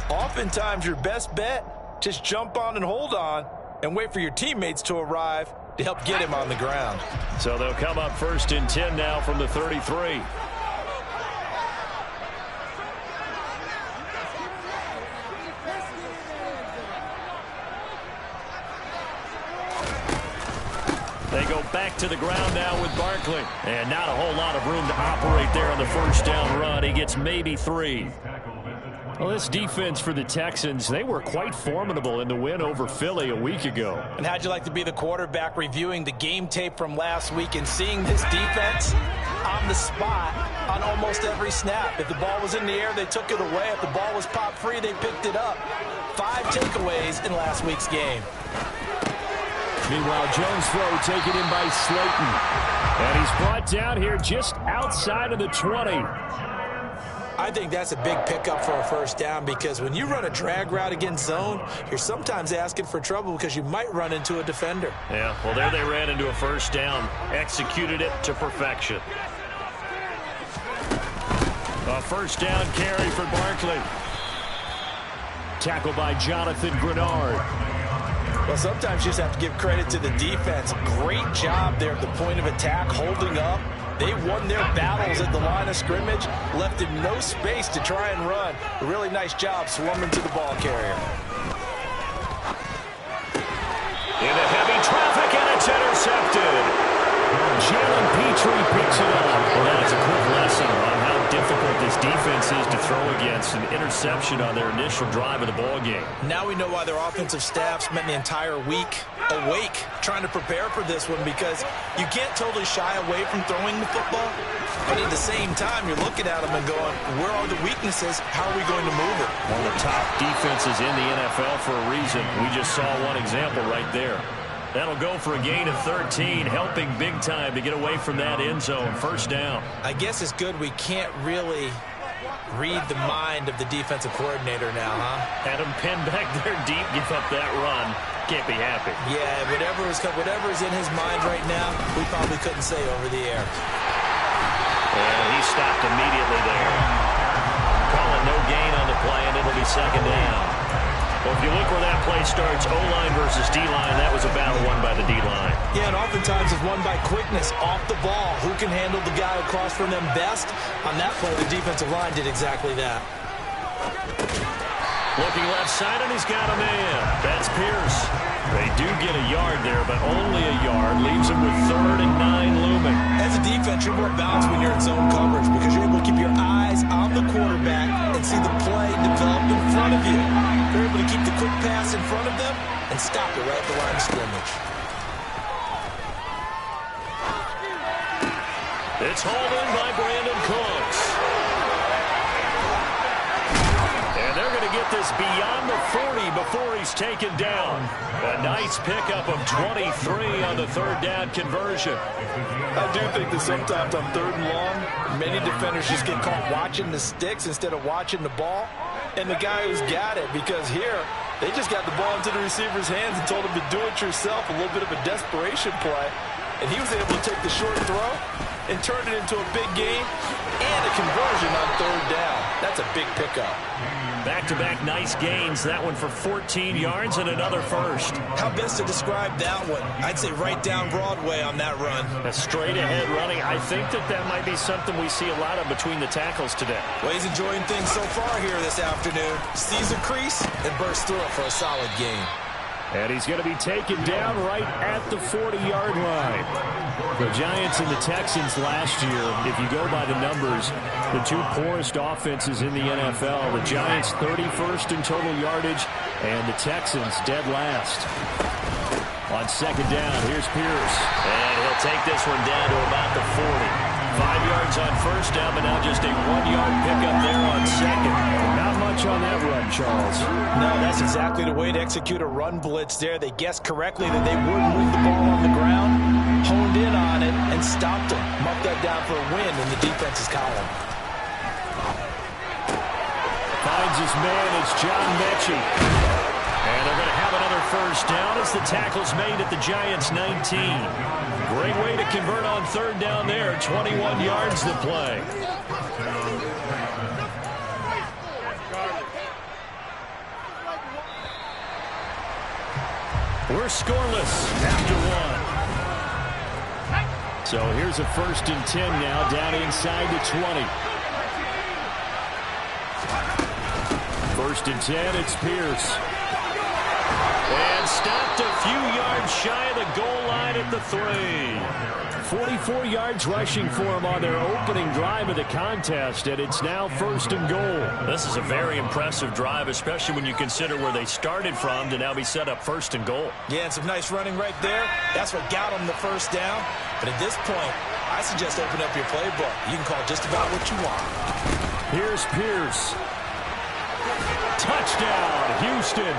Oftentimes, your best bet, just jump on and hold on and wait for your teammates to arrive to help get him on the ground. So they'll come up 1st and 10 now from the 33. They go back to the ground now with Barkley. And not a whole lot of room to operate there on the 1st down run. He gets maybe 3. Well, this defense for the Texans, they were quite formidable in the win over Philly a week ago. And how'd you like to be the quarterback reviewing the game tape from last week and seeing this defense on the spot on almost every snap? If the ball was in the air, they took it away. If the ball was popped free, they picked it up. 5 takeaways in last week's game. Meanwhile, Jones' throw taken in by Slayton. And he's brought down here just outside of the 20. I think that's a big pickup for a 1st down, because when you run a drag route against zone, you're sometimes asking for trouble because you might run into a defender. Yeah, well, there they ran into a 1st down. Executed it to perfection. A 1st down carry for Barkley. Tackled by Jonathan Grenard. Well, sometimes you just have to give credit to the defense. Great job there at the point of attack, holding up. They won their battles at the line of scrimmage, left him no space to try and run. A really nice job swarming to the ball carrier. Into heavy traffic, and it's intercepted. Jalen Petrie picks it up. Well, that's a quick lesson on how difficult this defense is to throw against. An interception on their initial drive of the ball game. Now we know why their offensive staff spent the entire week awake trying to prepare for this one, because you can't totally shy away from throwing the football, but at the same time you're looking at them and going, where are the weaknesses? How are we going to move it? One of the top defenses in the NFL for a reason. We just saw one example right there. That'll go for a gain of 13, helping big time to get away from that end zone. 1st down. I guess it's good we can't really read the mind of the defensive coordinator now, huh? Had him pinned back there deep, give up that run. Can't be happy. Yeah, whatever is in his mind right now, we probably couldn't say over the air. And he stopped immediately there. Calling no gain on the play, and it'll be 2nd down. Well, if you look where that play starts, O-line versus D-line, that was a battle won by the D-line. Yeah, and oftentimes it's won by quickness off the ball. Who can handle the guy across from them best? On that play, the defensive line did exactly that. Looking left side, and he's got a man. That's Pierce. They do get a yard there, but only a yard. Leaves him with 3rd and 9 looming. As a defense, you're more balanced when you're in zone coverage, because you're able to keep your eyes on the quarterback and see the play develop in front of you. You're able to keep the quick pass in front of them and stop it right at the line of scrimmage. It's hauled in by Brandon Cooks. And they're going to get this beyond the 40 before he's taken down. A nice pickup of 23 on the 3rd down conversion. I do think that sometimes on 3rd and long, many defenders just get caught watching the sticks instead of watching the ball. And the guy who's got it, because here, they just got the ball into the receiver's hands and told him to do it yourself, a little bit of a desperation play. And he was able to take the short throw and turn it into a big gain and a conversion on 3rd down. That's a big pickup. Back-to-back nice gains. That one for 14 yards and another 1st. How best to describe that one? I'd say right down Broadway on that run. A straight-ahead running. I think that might be something we see a lot of between the tackles today. Well, he's enjoying things so far here this afternoon. Sees a crease and bursts through it for a solid gain. And he's going to be taken down right at the 40-yard line. The Giants and the Texans last year, if you go by the numbers, the 2 poorest offenses in the NFL. The Giants 31st in total yardage, and the Texans dead last. On 2nd down, here's Pierce. And he'll take this one down to about the 40. 5 yards on 1st down, but now just a 1-yard pickup there on 2nd. Not much on that run, Charles. No, that's exactly the way to execute a run blitz there. They guessed correctly that they wouldn't move the ball on the ground, honed in on it, and stopped them. Marked that down for a win in the defense's column. Finds his man, it's John Mechie. And they're going to have another 1st down as the tackle's made at the Giants' 19. Great way to convert on 3rd down there. 21 yards to play. We're scoreless after one. So here's a 1st and 10 now, down inside the 20. 1st and 10, it's Pierce. And stopped a few yards shy of the goal line at the 3. 44 yards rushing for him on their opening drive of the contest, and it's now 1st and goal. This is a very impressive drive, especially when you consider where they started from to now be set up 1st and goal. Yeah, and some nice running right there. That's what got them the 1st down. But at this point, I suggest open up your playbook. You can call just about what you want. Here's Pierce. Touchdown, Houston.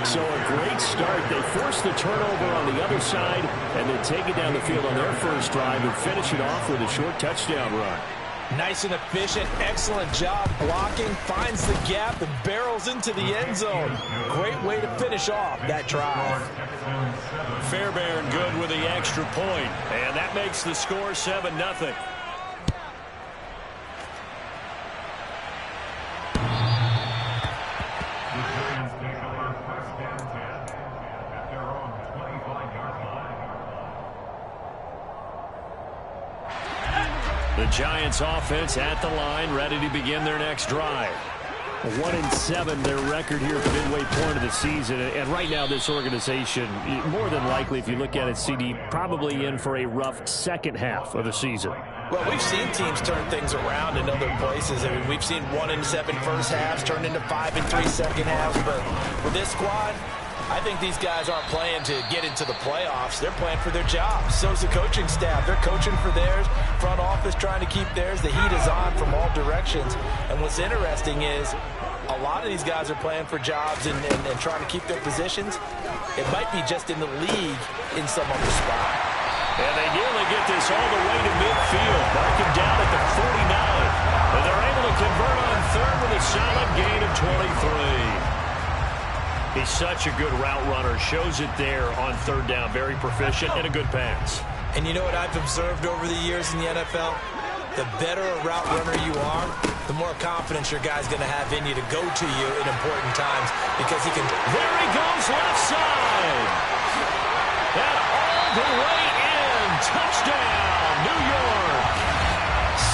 So a great start. They force the turnover on the other side and then take it down the field on their first drive and finish it off with a short touchdown run. Nice and efficient. Excellent job blocking. Finds the gap and barrels into the end zone. Great way to finish off that drive. Fairbairn good with the extra point. And that makes the score 7-0. The Giants offense at the line, ready to begin their next drive. 1-7, their record here at the midway point of the season. And right now, this organization, more than likely, if you look at it, CD, probably in for a rough second half of the season. Well, we've seen teams turn things around in other places. I mean, we've seen 1-7 first halves turn into 5-3 second halves. But with this squad, I think these guys aren't playing to get into the playoffs. They're playing for their jobs. So's the coaching staff. They're coaching for theirs. Front office trying to keep theirs. The heat is on from all directions. And what's interesting is a lot of these guys are playing for jobs and trying to keep their positions. It might be just in the league in some other spot. And they nearly get this all the way to midfield. Marking down at the 49. And they're able to convert on third with a solid gain of 23. He's such a good route runner. Shows it there on third down. Very proficient and a good pass. And you know what I've observed over the years in the NFL? The better a route runner you are, the more confidence your guy's going to have in you to go to you in important times because he can... There he goes, left side. And all the way in. Touchdown, New York.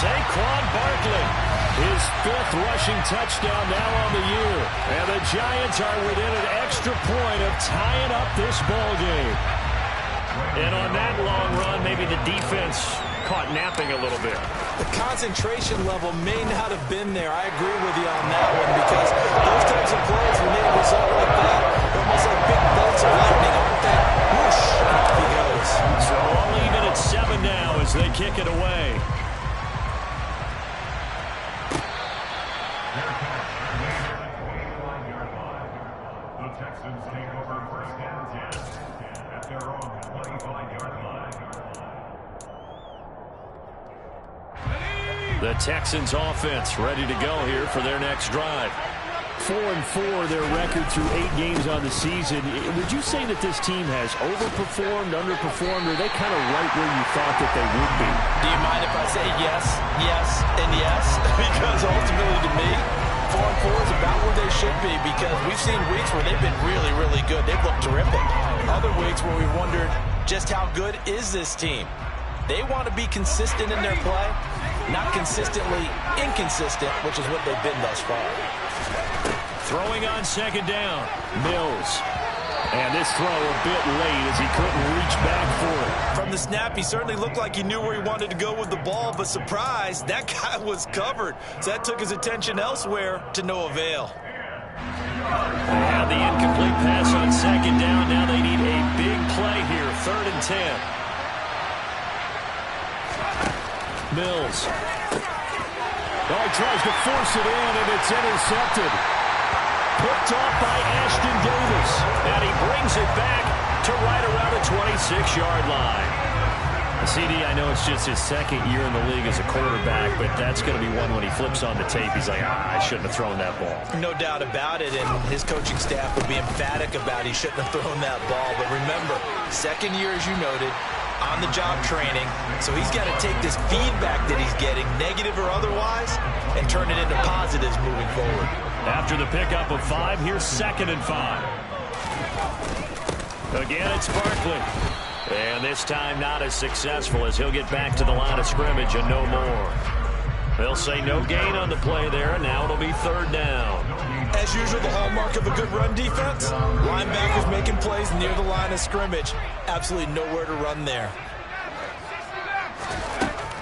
Saquon Barkley. His 5th rushing touchdown now on the year. And the Giants are within an extra point of tying up this ball game. And on that long run, maybe the defense caught napping a little bit. The concentration level may not have been there. I agree with you on that one because those types of plays, when they result like that, they're almost like big bolts of lightning, aren't they? Whoosh, and off he goes. So all even at 7 now as they kick it away. The Texans offense ready to go here for their next drive. 4-4, their record through 8 games on the season. Would you say that this team has overperformed, underperformed, or are they kind of right where you thought that they would be? Do you mind if I say yes, yes, and yes? Because ultimately to me, 4-4 is about where they should be because we've seen weeks where they've been really, really good. They've looked terrific. Other weeks where we wondered just how good is this team. They want to be consistent in their play, not consistently inconsistent, which is what they've been thus far. Throwing on second down, Mills. And this throw a bit late as he couldn't reach back for it. From the snap, he certainly looked like he knew where he wanted to go with the ball, but surprise, that guy was covered. So that took his attention elsewhere to no avail. They had the incomplete pass on second down. Now they need a big play here, 3rd and 10. Mills. Oh, he tries to force it in, and it's intercepted. Picked off by Ashton Davis. And he brings it back to right around the 26-yard line. CD, I know it's just his 2nd year in the league as a quarterback, but that's going to be one when he flips on the tape. He's like, I shouldn't have thrown that ball. No doubt about it, and his coaching staff will be emphatic about he shouldn't have thrown that ball. But remember, 2nd year, as you noted, on-the-job training, so he's got to take this feedback that he's getting, negative or otherwise, and turn it into positives moving forward. After the pickup of 5, here's 2nd and 5. Again, it's Barkley. And this time not as successful as he'll get back to the line of scrimmage and no more. They'll say no gain on the play there, and now it'll be third down. As usual, the hallmark of a good run defense, linebackers making plays near the line of scrimmage. Absolutely nowhere to run there.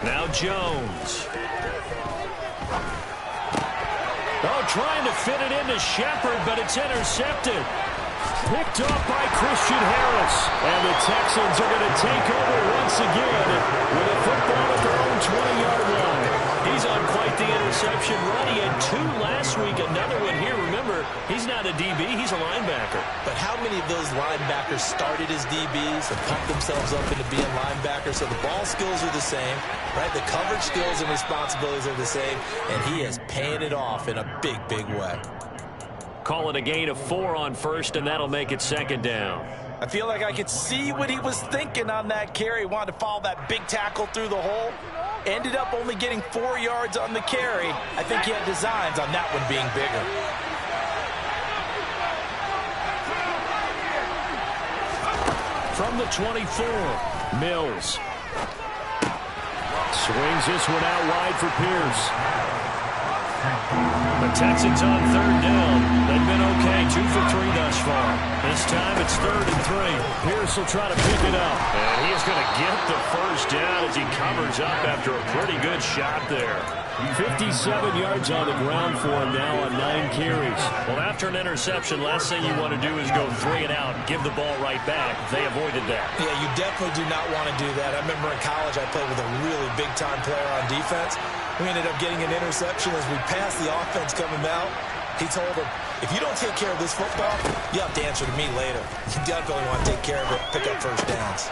Now Jones. Oh, trying to fit it into Shepard, but it's intercepted. Picked up by Christian Harris. And the Texans are going to take over once again with a football at their own 20-yard line. He's on quite the interception run. He had 2 last week, another one here. Remember, he's not a DB, he's a linebacker. But how many of those linebackers started as DBs and pumped themselves up into being linebackers? So the ball skills are the same, right? The coverage skills and responsibilities are the same, and he is paying it off in a big, big way. Call it a gain of 4 on first, and that'll make it second down. I feel like I could see what he was thinking on that carry. He wanted to follow that big tackle through the hole. Ended up only getting 4 yards on the carry. I think he had designs on that one being bigger. From the 24, Mills. Swings this one out wide for Pierce. The Texans on third down. They've been okay, 2 for 3 thus far. This time it's 3rd and 3. Pierce will try to pick it up. And he is going to get the first down as he covers up after a pretty good shot there. 57 yards on the ground for him now on 9 carries. Well, after an interception, last thing you want to do is go 3 and out and give the ball right back. They avoided that. Yeah, you definitely do not want to do that. I remember in college I played with a really big-time player on defense. We ended up getting an interception as we passed the offense coming out. He told him, if you don't take care of this football, you have to answer to me later. You definitely want to take care of it, pick up first downs.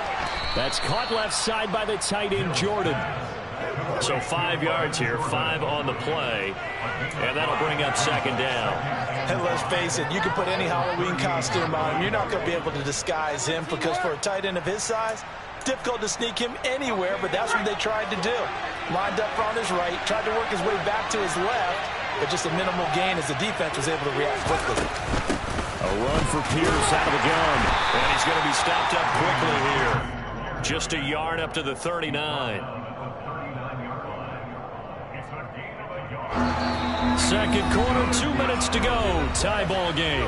That's caught left side by the tight end, Jordan. So 5 yards here, 5 on the play, and that'll bring up second down. And let's face it, you can put any Halloween costume on him. You're not going to be able to disguise him because for a tight end of his size, difficult to sneak him anywhere, but that's what they tried to do. Lined up on his right, tried to work his way back to his left, but just a minimal gain as the defense was able to react quickly. A run for Pierce out of the gun, and he's going to be stopped up quickly here. Just a yard up to the 39. Second quarter, 2 minutes to go. Tie ball game.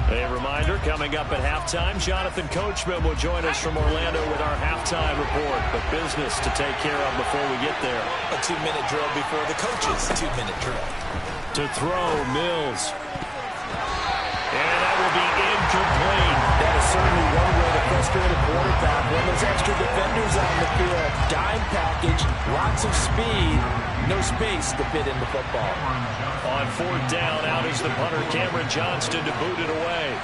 A reminder, coming up at halftime, Jonathan Coachman will join us from Orlando with our halftime report. But business to take care of before we get there. A 2-minute drill before the coaches' 2-minute drill. To throw, Mills. And that will be incomplete. That is certainly one way to frustrate a quarterback. When there's extra defenders on the field, dime package, lots of speed, no space to fit in the football. On 4th down, out is the punter, Cameron Johnston, to boot it away.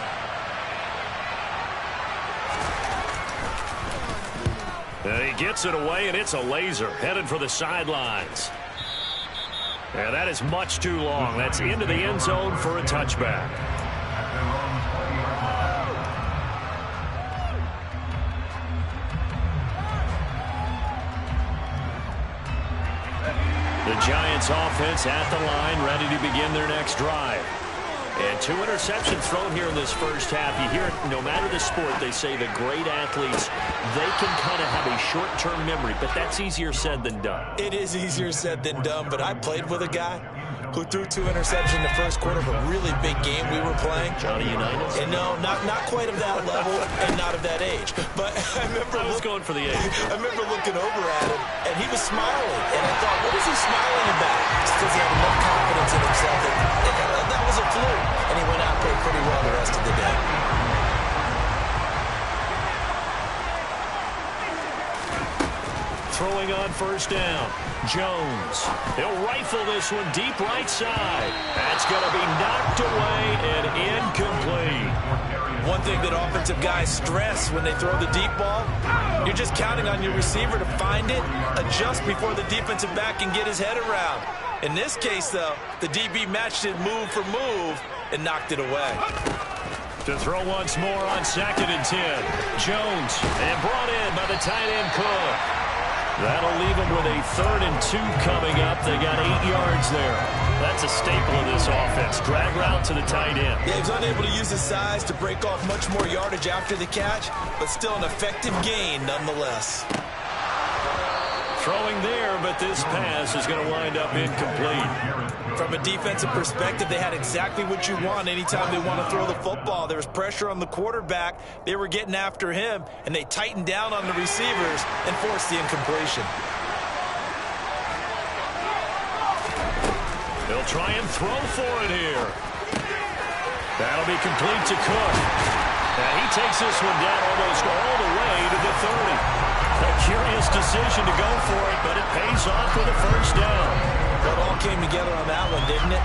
And he gets it away, and it's a laser, headed for the sidelines. And that is much too long. That's into the end zone for a touchback. The Giants offense at the line, ready to begin their next drive. And 2 interceptions thrown here in this first half. You hear it, no matter the sport, they say the great athletes, they can kind of have a short-term memory, but that's easier said than done. It is easier said than done, but I played with a guy who threw 2 interceptions in the first quarter of a really big game we were playing. Johnny Unitas? And no, not quite of that level and not of that age. But I remember going for the age. I remember looking over at him, and he was smiling. And I thought, what is he smiling about? It's because he had enough confidence in himself that was a fluke. And he went out and played pretty well the rest of the day. Throwing on first down. Jones. He'll rifle this one deep right side. That's going to be knocked away and incomplete. One thing that offensive guys stress when they throw the deep ball, you're just counting on your receiver to find it, adjust before the defensive back can get his head around. In this case, though, the DB matched it move for move and knocked it away. To throw once more on 2nd and 10. Jones, and brought in by the tight end Cook. That'll leave them with a 3rd and 2 coming up. They got 8 yards there. That's a staple of this offense. Drag route to the tight end. Yeah, he's unable to use his size to break off much more yardage after the catch, but still an effective gain nonetheless. Throwing there, but this pass is going to wind up incomplete. From a defensive perspective, they had exactly what you want anytime they want to throw the football. There was pressure on the quarterback. They were getting after him, and they tightened down on the receivers and forced the incompletion. They'll try and throw for it here. That'll be complete to Cook. And he takes this one down almost all the way to the 30. A curious decision to go for it, but it pays off with a first down. It all came together on that one, didn't it?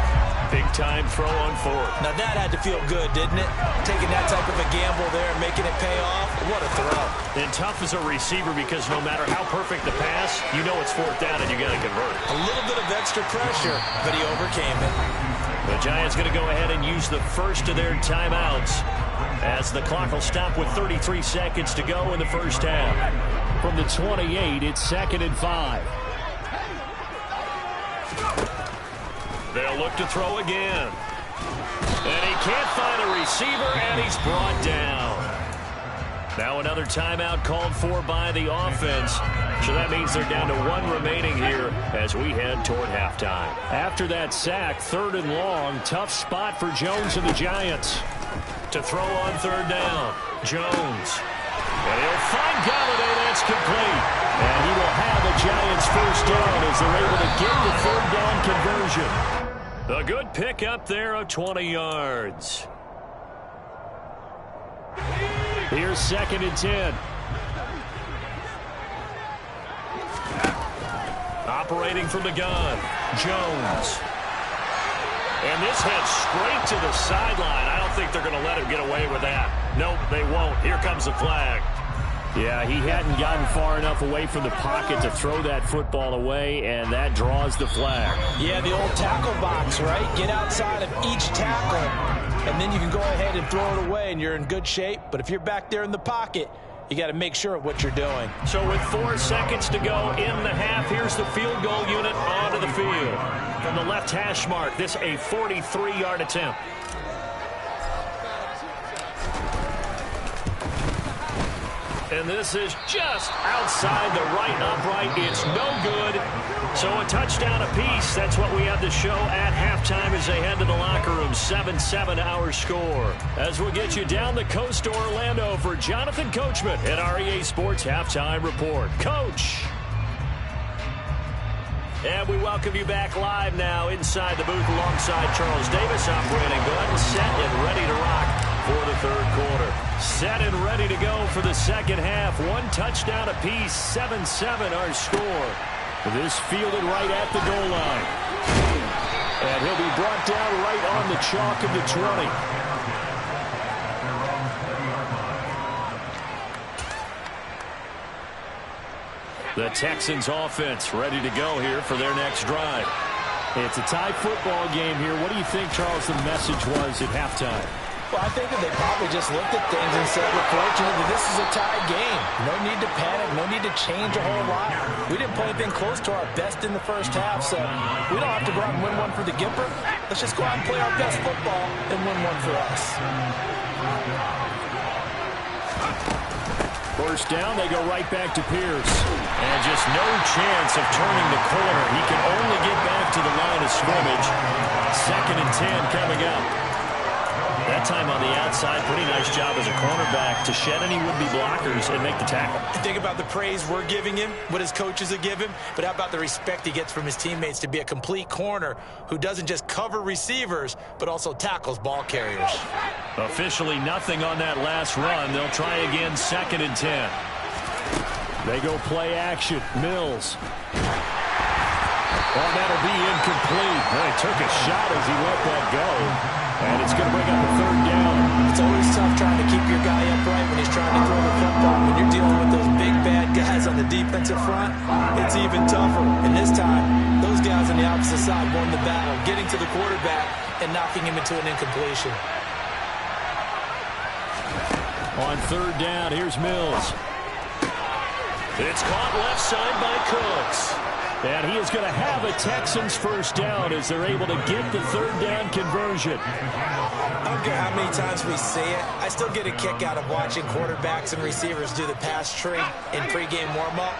Big-time throw on 4th. Now that had to feel good, didn't it? Taking that type of a gamble there and making it pay off. What a throw. And tough as a receiver because no matter how perfect the pass, you know it's 4th down and you got to convert. A little bit of extra pressure, but he overcame it. The Giants going to go ahead and use the first of their timeouts as the clock will stop with 33 seconds to go in the first half. From the 28, it's 2nd and 5. They'll look to throw again. And he can't find a receiver, and he's brought down. Now another timeout called for by the offense. So that means they're down to 1 remaining here as we head toward halftime. After that sack, 3rd and long, tough spot for Jones and the Giants. To throw on 3rd down, Jones. And he'll find Golladay. That's complete. And he will have a Giants first down as they're able to get the 3rd down conversion. A good pick up there of 20 yards. Here's 2nd and 10. Operating from the gun, Jones. And this heads straight to the sideline. I don't think they're going to let him get away with that. Nope, they won't. Here comes the flag. Yeah, he hadn't gotten far enough away from the pocket to throw that football away, and that draws the flag. Yeah, the old tackle box, right? Get outside of each tackle, and then you can go ahead and throw it away, and you're in good shape. But if you're back there in the pocket, you got to make sure of what you're doing. So with 4 seconds to go in the half, here's the field goal unit onto the field. From the left hash mark, this a 43-yard attempt. And this is just outside the right upright. It's no good. So a touchdown apiece. That's what we have to show at halftime as they head to the locker room. 7-7 our score. As we'll get you down the coast to Orlando for Jonathan Coachman at our EA Sports Halftime Report. Coach. And we welcome you back live now inside the booth alongside Charles Davis, operating good, set and ready to rock for the 3rd quarter. Set and ready to go for the 2nd half. 1 touchdown apiece, 7-7 our score. This fielded right at the goal line. And he'll be brought down right on the chalk of the 20. The Texans offense ready to go here for their next drive. It's a tie football game here. What do you think, Charles, the message was at halftime? Well, I think that they probably just looked at things and said, we're fortunate that this is a tie game. No need to panic. No need to change a whole lot. We didn't play anything close to our best in the first half, so we don't have to go out and win one for the Gipper. Let's just go out and play our best football and win one for us. First down, they go right back to Pierce. And just no chance of turning the corner. He can only get back to the line of scrimmage. 2nd and 10 coming up. That time on the outside, pretty nice job as a cornerback to shed any would-be blockers and make the tackle. Think about the praise we're giving him, what his coaches have given him, but how about the respect he gets from his teammates to be a complete corner who doesn't just cover receivers, but also tackles ball carriers. Officially nothing on that last run. They'll try again, 2nd and 10. They go play action. Mills. Well, that'll be incomplete. Well, he took a shot as he let that go. And it's going to bring up a 3rd down. It's always tough trying to keep your guy upright when he's trying to throw the football. When you're dealing with those big, bad guys on the defensive front, it's even tougher. And this time, those guys on the opposite side won the battle, getting to the quarterback and knocking him into an incompletion. On 3rd down, here's Mills. It's caught left side by Cooks. And he is going to have a Texans first down as they're able to get the third down conversion. I don't care how many times we see it. I still get a kick out of watching quarterbacks and receivers do the pass tree in pregame warm-up.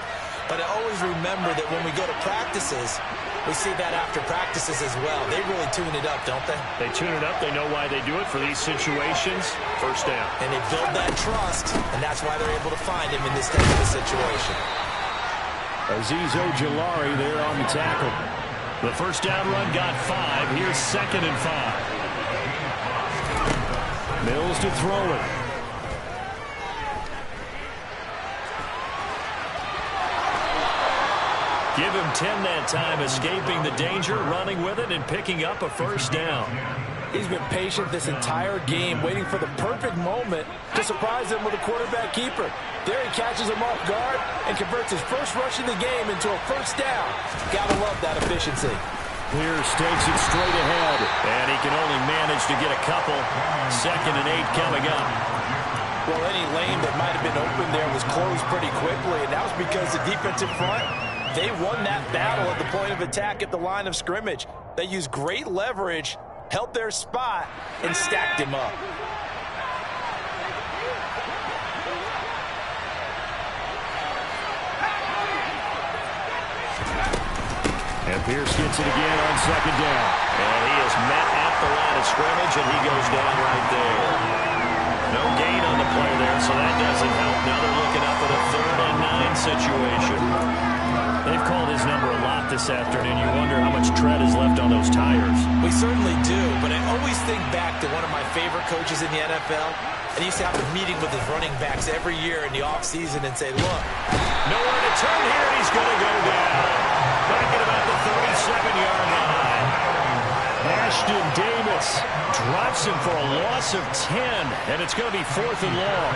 But I always remember that when we go to practices, we see that after practices as well. They really tune it up, don't they? They tune it up. They know why they do it for these situations. First down. And they build that trust, and that's why they're able to find him in this type of a situation. Azeez Ojulari there on the tackle. The first down run got 5. Here's 2nd and 5. Mills to throw it. Give him 10 that time, escaping the danger, running with it, and picking up a first down. He's been patient this entire game, waiting for the perfect moment to surprise them with a quarterback keeper. There he catches him off guard and converts his first rush of the game into a first down. Gotta love that efficiency. Pierce takes it straight ahead, and he can only manage to get a couple. 2nd and 8 coming up. Well, any lane that might have been open there was closed pretty quickly, and that was because the defensive front, they won that battle at the point of attack at the line of scrimmage. They used great leverage, held their spot, and stacked him up. And Pierce gets it again on 2nd down. And he is met at the line of scrimmage, and he goes down right there. No gain on the play there, so that doesn't help. Now they're looking up at a 3rd and 9 situation. They've called his number a lot this afternoon. You wonder how much tread is left on those tires. We certainly do, but I always think back to one of my favorite coaches in the NFL. And he used to have a meeting with his running backs every year in the offseason and say, look, nowhere to turn here, and he's going to go down. Back at about the 37-yard line. Ashton Davis drops him for a loss of 10, and it's going to be 4th and long.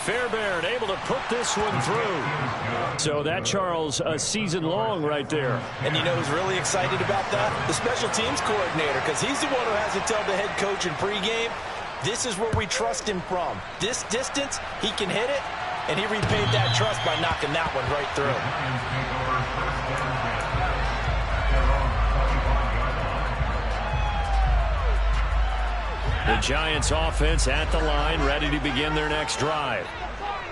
Fairbairn able to put this one through. So that, Charles, a season long right there. And you know who's really excited about that? The special teams coordinator, because he's the one who has to tell the head coach in pregame, this is where we trust him from. This distance, he can hit it, and he repaid that trust by knocking that one right through. The Giants offense at the line, ready to begin their next drive.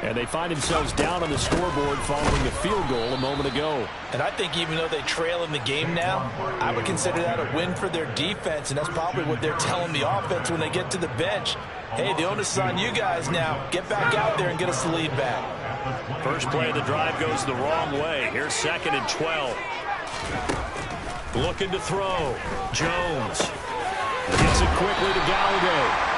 And they find themselves down on the scoreboard following a field goal a moment ago. And I think even though they trail in the game now, I would consider that a win for their defense, and that's probably what they're telling the offense when they get to the bench. Hey, the onus is on you guys now. Get back out there and get us the lead back. First play of the drive goes the wrong way. Here's 2nd and 12. Looking to throw. Jones gets it quickly to Gallaudet.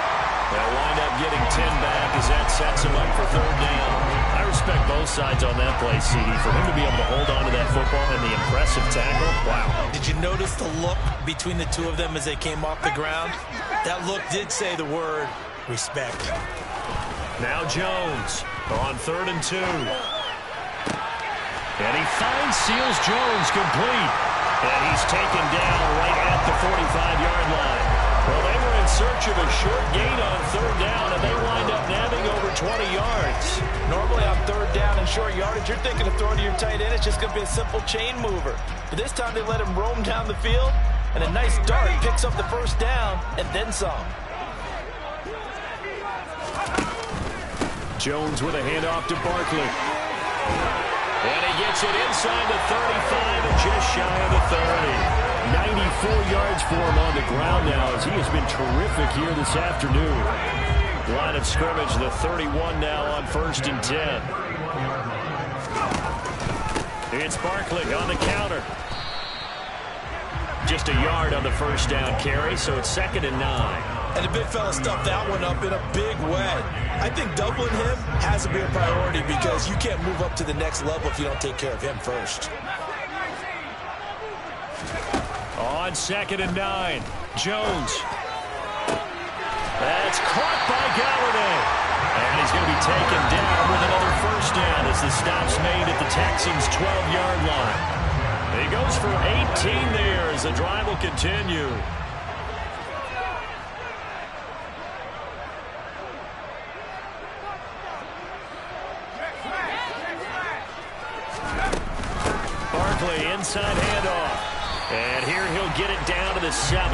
They'll wind up getting 10 back as that sets him up for 3rd down. I respect both sides on that play, CD. For him to be able to hold on to that football and the impressive tackle, wow. Did you notice the look between the two of them as they came off the ground? That look did say the word respect. Now Jones on 3rd and 2. And he finds Seals Jones complete. And he's taken down right at the 45-yard line. Well, they were in search of a short gain on 3rd down, and they wind up nabbing over 20 yards. Normally on 3rd down and short yardage, you're thinking of throwing to your tight end. It's just going to be a simple chain mover. But this time they let him roam down the field, and a nice dart picks up the first down and then some. Jones with a handoff to Barkley. And he gets it inside the 35 and just shy of the 30. 94 yards for him on the ground now as he has been terrific here this afternoon. Line of scrimmage, the 31 now on 1st and 10. It's Barkley on the counter. Just a yard on the first down carry, so it's 2nd and 9. And the big fella stuffed that one up in a big way. I think doubling him has to be a priority because you can't move up to the next level if you don't take care of him first. On 2nd and 9, Jones. That's caught by Gallaudet. And he's going to be taken down with another first down as the stop's made at the Texans' 12-yard line. He goes for 18 there as the drive will continue. Barkley inside handoff. And here he'll get it down to the 7.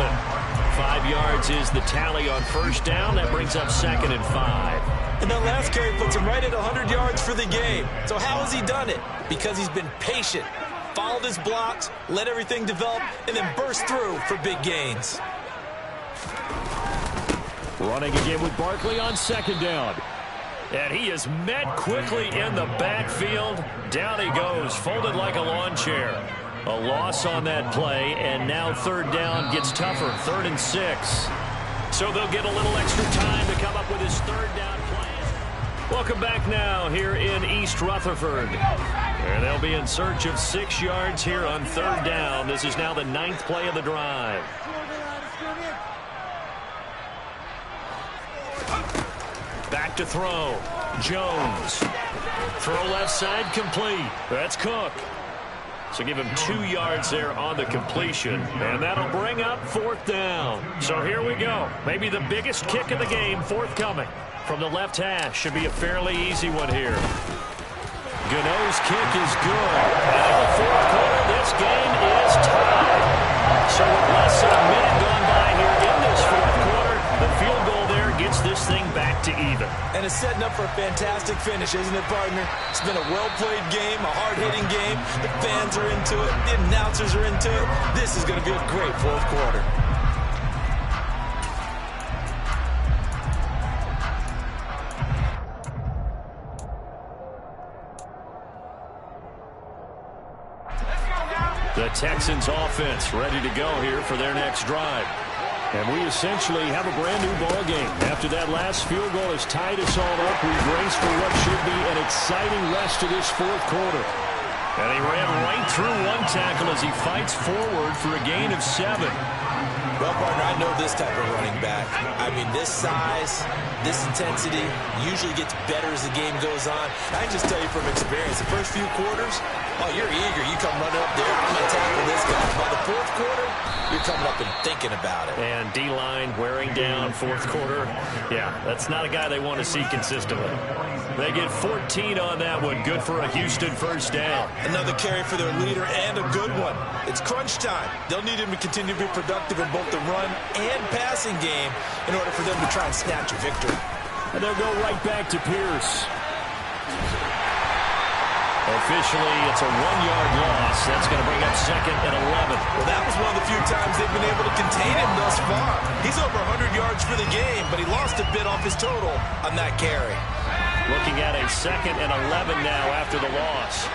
5 yards is the tally on first down. That brings up 2nd and 5. And that last carry puts him right at 100 yards for the game. So how has he done it? Because he's been patient, followed his blocks, let everything develop, and then burst through for big gains. Running again with Barkley on 2nd down. And he is met quickly in the backfield. Down he goes, folded like a lawn chair. A loss on that play, and now 3rd down gets tougher, 3rd and 6. So they'll get a little extra time to come up with his 3rd down play. Welcome back now here in East Rutherford. And they'll be in search of 6 yards here on 3rd down. This is now the 9th play of the drive. Back to throw. Jones. Throw left side complete. That's Cook. So give him 2 yards there on the completion. And that'll bring up 4th down. So here we go. Maybe the biggest kick of the game forthcoming. From the left hash. Should be a fairly easy one here. Gano's kick is good. And in the 4th quarter, this game is tied. So with less than a minute gone by here in this 4th quarter, the field goal there gets this thing back to even. And it's setting up for a fantastic finish, isn't it, partner? It's been a well-played game, a hard-hitting game. The fans are into it. The announcers are into it. This is going to be a great 4th quarter. The Texans offense ready to go here for their next drive. And we essentially have a brand new ball game. After that last field goal has tied us all up, we race for what should be an exciting rest of this 4th quarter. And he ran right through one tackle as he fights forward for a gain of 7. Well, partner, I know this type of running back. I mean, this size, this intensity usually gets better as the game goes on. I can just tell you from experience, the first few quarters, oh, you're eager. You come running up there, I'm going to tackle this guy. By the 4th quarter, you're coming up and thinking about it. And D-line wearing down 4th quarter. Yeah, that's not a guy they want to see consistently. They get 14 on that one. Good for a Houston 1st down. Another carry for their leader and a good one. It's crunch time. They'll need him to continue to be productive in both the run and passing game in order for them to try and snatch a victory. And they'll go right back to Pierce. Officially, it's a 1-yard loss. That's going to bring up 2nd and 11. Well, that was one of the few times they've been able to contain him thus far. He's over 100 yards for the game, but he lost a bit off his total on that carry. Looking at a 2nd and 11 now after the loss.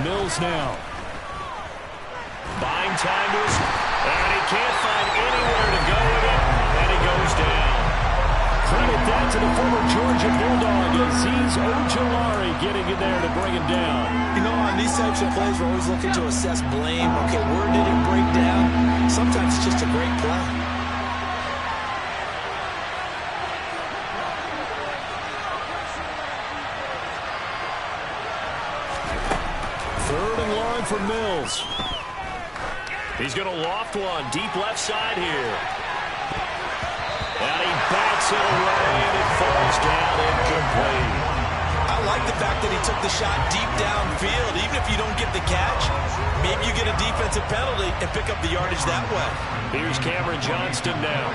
Mills now. Buying time to his, and he can't find anywhere to go with it, and he goes down. Credit that to the former Georgia Bulldog, Azeez Ojulari getting in there to bring him down. You know, on these types of plays, we're always looking to assess blame. Okay, where did it break down? Sometimes it's just a great play. Third and long for Mills. He's going to loft one deep left side here. And he bats it away, and it falls down incomplete. I like the fact that he took the shot deep downfield. Even if you don't get the catch, maybe you get a defensive penalty and pick up the yardage that way. Here's Cameron Johnston now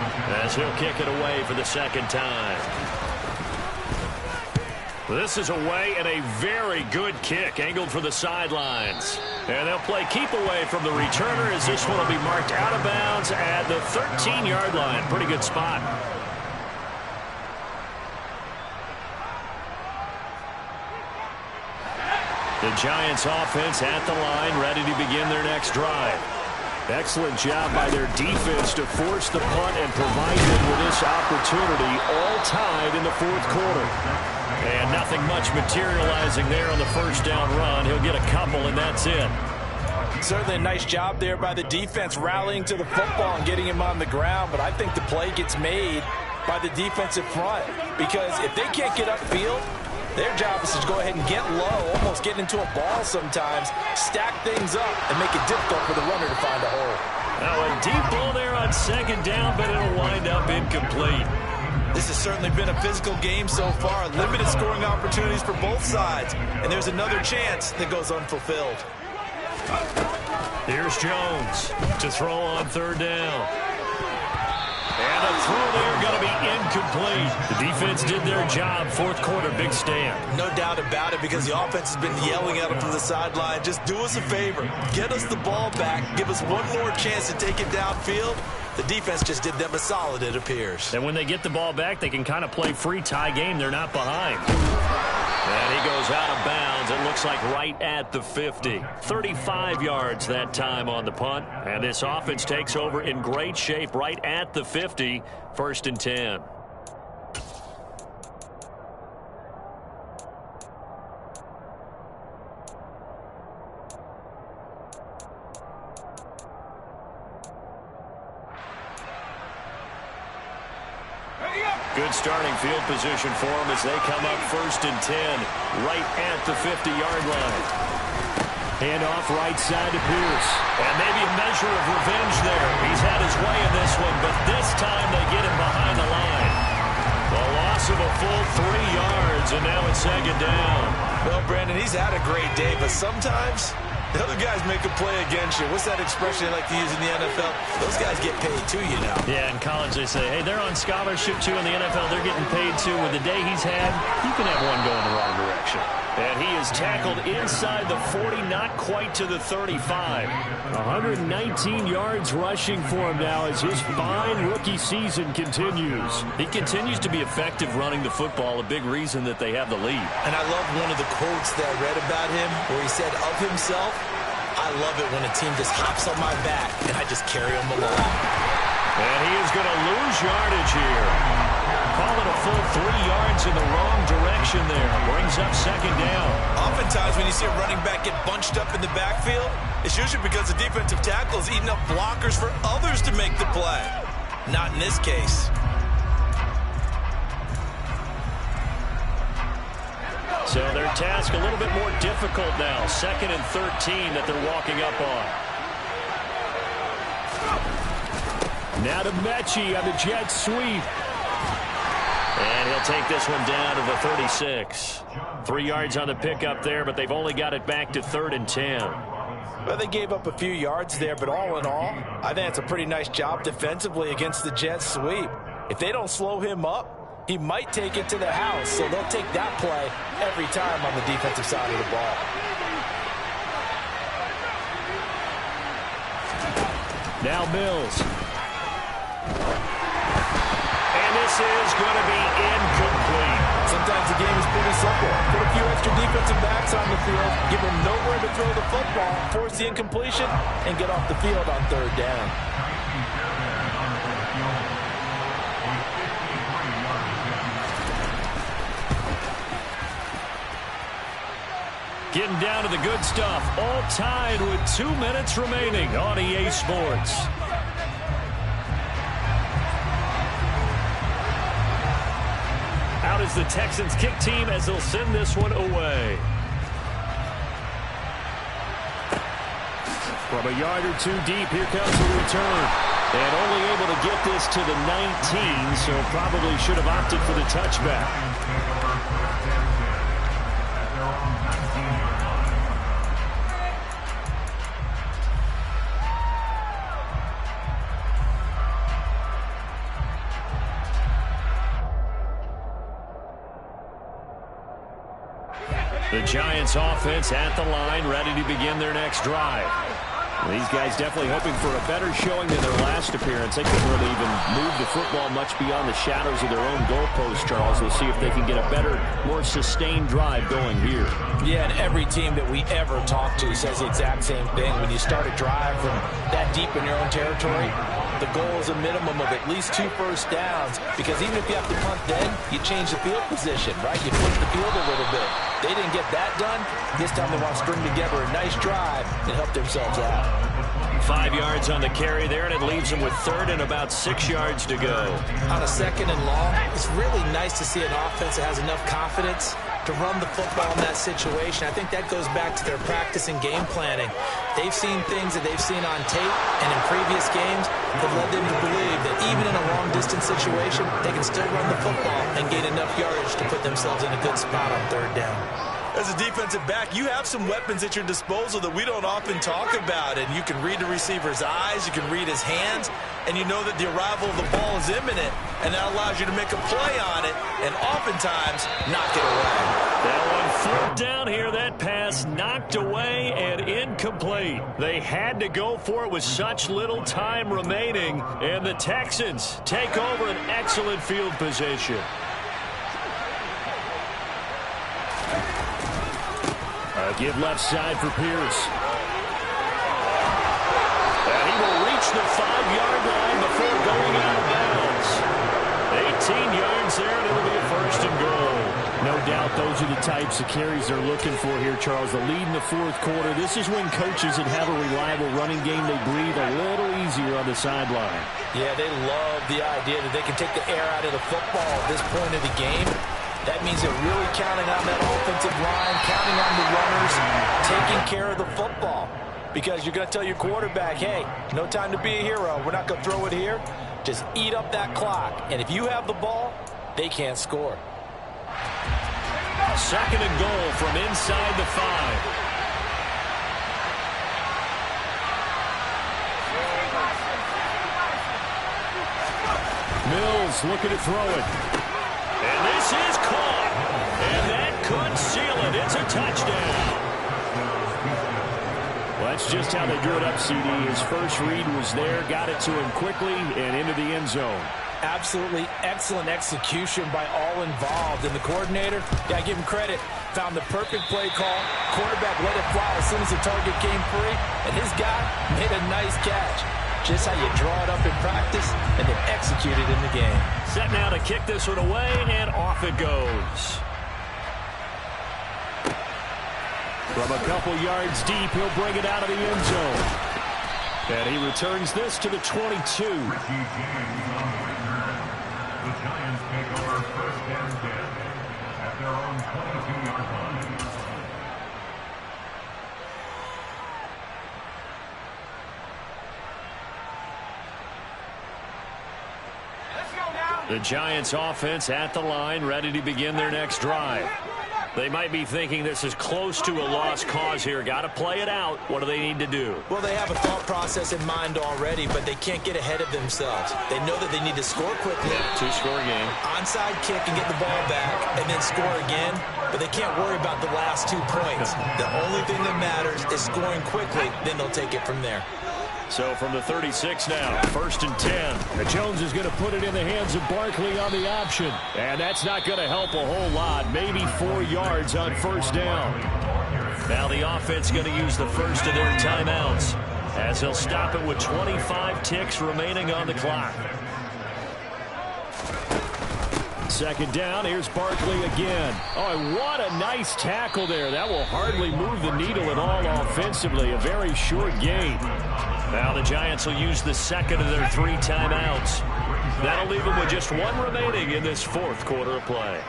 as he'll kick it away for the 2nd time. This is away and a very good kick angled for the sidelines. And they'll play keep away from the returner as this one will be marked out of bounds at the 13-yard line. Pretty good spot. The Giants offense at the line, ready to begin their next drive. Excellent job by their defense to force the punt and provide them with this opportunity, all tied in the 4th quarter. And nothing much materializing there on the 1st down run. He'll get a couple, and that's it. Certainly a nice job there by the defense rallying to the football and getting him on the ground, but I think the play gets made by the defensive front because if they can't get upfield, their job is to go ahead and get low, almost get into a ball sometimes, stack things up, and make it difficult for the runner to find a hole. Now a deep ball there on 2nd down, but it'll wind up incomplete. This has certainly been a physical game so far. Limited scoring opportunities for both sides. And there's another chance that goes unfulfilled. Here's Jones to throw on third down. And a throw there going to be incomplete. The defense did their job. Fourth quarter, big stand. No doubt about it, because the offense has been yelling at them from the sideline. Just do us a favor. Get us the ball back. Give us one more chance to take it downfield. The defense just did them a solid, it appears. And when they get the ball back, they can kind of play free tie game. They're not behind. And he goes out of bounds. It looks like right at the 50. 35 yards that time on the punt. And this offense takes over in great shape right at the 50. 1st and 10. Good starting field position for them as they come up 1st and 10 right at the 50-yard line. Hand off right side to Pierce. And maybe a measure of revenge there. He's had his way in this one, but this time they get him behind the line. The loss of a full 3 yards, and now it's 2nd down. Well, Brandon, he's had a great day, but sometimes the other guys make a play against you. What's that expression they like to use in the NFL? Those guys get paid too, you know. Yeah, in college they say, hey, they're on scholarship too. In the NFL, they're getting paid too. With the day he's had, you can have one going the wrong direction. And he is tackled inside the 40, not quite to the 35. 119 yards rushing for him now as his fine rookie season continues. He continues to be effective running the football, a big reason that they have the lead. And I love one of the quotes that I read about him where he said of himself, I love it when a team just hops on my back and I just carry them along. And he is going to lose yardage here. Call it a full 3 yards in the wrong direction there. Brings up 2nd down. Oftentimes when you see a running back get bunched up in the backfield, it's usually because the defensive tackle is eating up blockers for others to make the play. Not in this case. So their task a little bit more difficult now. 2nd and 13 that they're walking up on. Now to Mechie on the jet sweep. And he'll take this one down to the 36. 3 yards on the pickup there, but they've only got it back to 3rd and 10. Well, they gave up a few yards there, but all in all, I think it's a pretty nice job defensively against the jet sweep. If they don't slow him up, he might take it to the house, so they'll take that play every time on the defensive side of the ball. Now Mills. And this is going to be incomplete. Sometimes the game is pretty simple. Put a few extra defensive backs on the field, give them nowhere to throw the football, force the incompletion, and get off the field on 3rd down. Getting down to the good stuff. All tied with 2 minutes remaining on EA Sports. Out is the Texans kick team as they'll send this one away. From a yard or 2 deep, here comes the return. And only able to get this to the 19, so probably should have opted for the touchback. The Giants offense at the line, ready to begin their next drive. These guys definitely hoping for a better showing than their last appearance. They couldn't really even move the football much beyond the shadows of their own goalpost, Charles. We'll see if they can get a better, more sustained drive going here. Yeah, and every team that we ever talk to says the exact same thing. When you start a drive from that deep in your own territory, the goal is a minimum of at least 2 first downs, because even if you have to punt then, you change the field position, right? You flip the field a little bit. They didn't get that done. This time they want to string together a nice drive and help themselves out. 5 yards on the carry there, and it leaves him with third and about 6 yards to go. On a second and long, it's really nice to see an offense that has enough confidence to run the football in that situation. I think that goes back to their practice and game planning. They've seen things that they've seen on tape and in previous games that led them to believe that even in a long-distance situation, they can still run the football and gain enough yardage to put themselves in a good spot on third down. As a defensive back, you have some weapons at your disposal that we don't often talk about. And you can read the receiver's eyes, you can read his hands, and you know that the arrival of the ball is imminent. And that allows you to make a play on it and oftentimes knock it away. That one flipped down here. That pass knocked away and incomplete. They had to go for it with such little time remaining. And the Texans take over an excellent field position. Give left side for Pierce. And he will reach the 5-yard line before going out of bounds. 18 yards there, and it'll be a first and goal. No doubt those are the types of carries they're looking for here, Charles. The lead in the fourth quarter. This is when coaches that have a reliable running game, they breathe a little easier on the sideline. Yeah, they love the idea that they can take the air out of the football at this point of the game. That means they're really counting on that offensive line, counting on the runners, taking care of the football. Because you're going to tell your quarterback, hey, no time to be a hero. We're not going to throw it here. Just eat up that clock. And if you have the ball, they can't score. Second and goal from inside the 5. Mills looking to throw it. And this is caught. And that could seal it. It's a touchdown. Well, that's just how they drew it up, CD. His first read was there, got it to him quickly, and into the end zone. Absolutely excellent execution by all involved. And the coordinator, yeah, I give him credit, found the perfect play call. Quarterback let it fly as soon as the target came free. And his guy made a nice catch. Just how you draw it up in practice and then execute it in the game. Set now to kick this one away, and off it goes. From a couple yards deep, he'll bring it out of the end zone. And he returns this to the 22. The Giants take over first and 10 at their own 22-yard line. The Giants offense at the line, ready to begin their next drive. They might be thinking this is close to a lost cause here. Got to play it out. What do they need to do? Well, they have a thought process in mind already, but they can't get ahead of themselves. They know that they need to score quickly. Two-score game. Onside kick and get the ball back, and then score again. But they can't worry about the last 2 points. The only thing that matters is scoring quickly. Then they'll take it from there. So from the 36 now, first and 10. Jones is going to put it in the hands of Barkley on the option. And that's not going to help a whole lot. Maybe 4 yards on first down. Now the offense going to use the first of their timeouts as they'll stop it with 25 ticks remaining on the clock. Second down, here's Barkley again. Oh, and what a nice tackle there. That will hardly move the needle at all offensively. A very short gain. Now the Giants will use the second of their 3 timeouts. That'll leave them with just 1 remaining in this fourth quarter of play.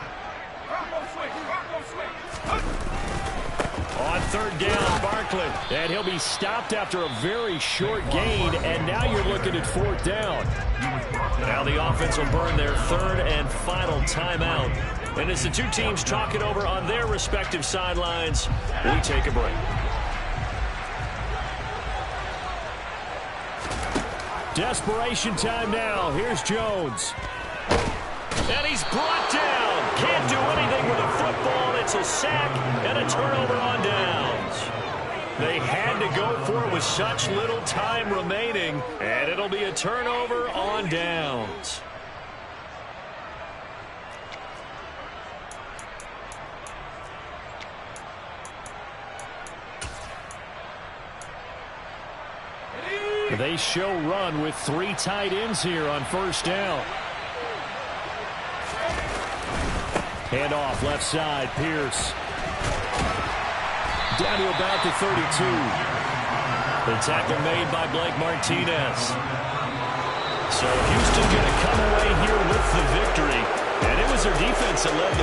On third down, Barkley. And he'll be stopped after a very short gain. And now you're looking at fourth down. Now the offense will burn their third and final timeout. And as the two teams talk it over on their respective sidelines, we take a break. Desperation time now. Here's Jones. And he's brought down. Can't do anything with a football. It's a sack and a turnover on downs. They had to go for it with such little time remaining, and it'll be a turnover on downs. They show run with 3 tight ends here on first down. Hand off left side, Pierce. Down to about the 32. The tackle made by Blake Martinez. So Houston going to come away here with the victory. And it was their defense that led the